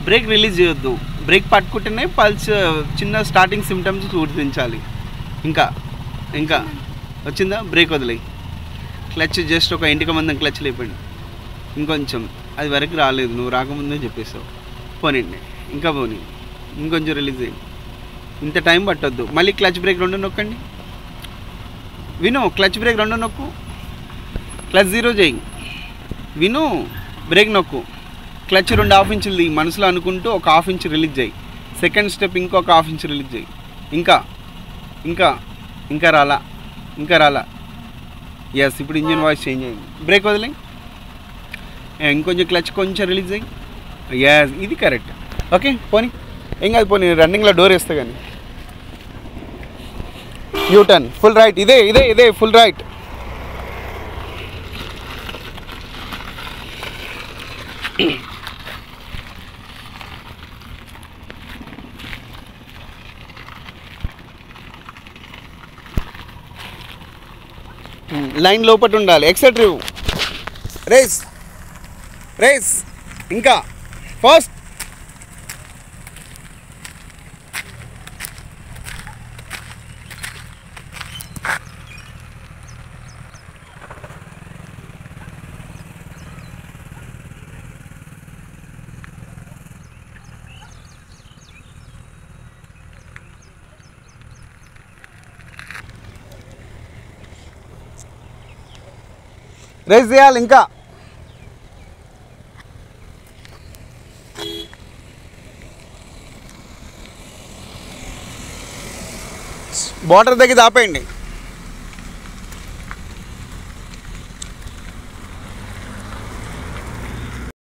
Break release చేయొద్దు. Break పట్టుకుంటేనే pulse చిన్న starting symptoms గుర్తించాలి. ఇంకా ఇంకా వచ్చిందా? బ్రేక్ వదిలేయి. క్లచ్ జస్ట్ ఒక ఇంటికి మందం క్లచ్ లేపండి. ఇంకొంచెం అది వరకు రాలేదు, నువ్వు రాకముందే చెప్పేసావు. పోనీండి, ఇంకా పోనీ, ఇంకొంచెం రిలీజ్ అయ్యింది. ఇంత టైం పట్టొద్దు. మళ్ళీ క్లచ్ బ్రేక్ రెండు నొక్కండి. విను, క్లచ్ బ్రేక్ రెండు నొక్కు. క్లచ్ 0 చేయి. విను, బ్రేక్ నొక్కు. క్లచ్ 2 ½ ఇంచులు మనసులో అనుకుంటూ ఒక ½ ఇంచ్ రిలీజ్ చేయి. సెకండ్ స్టెప్ ఇంకొక ½ ఇంచ్ రిలీజ్ చేయి. ఇంకా ఇంకా ఇంకా రాలా, ఇంకా రాలా. ఎస్, ఇప్పుడు ఇంజిన్ వాయిస్ చేంజ్ అయింది. బ్రేక్ వదిలే. ఇంకొంచెం క్లచ్ కొంచెం రిలీజ్ అయ్యి. ఎస్, ఇది కరెక్ట్. ఓకే, పోనీ, ఏం కాదు, పోనీ. రన్నింగ్లో డోర్ వేస్తా కానీ. U turn full right. ఇదే ఇదే ఇదే ఫుల్ రైట్. లైన్ లోపల ఉండాలి. ఎక్సెట్ రివ్. Race race. ఇంకా ఫస్ట్. రేస్ చేయాలి. ఇంకా బార్డర్ దగ్గర ఆపేయండి.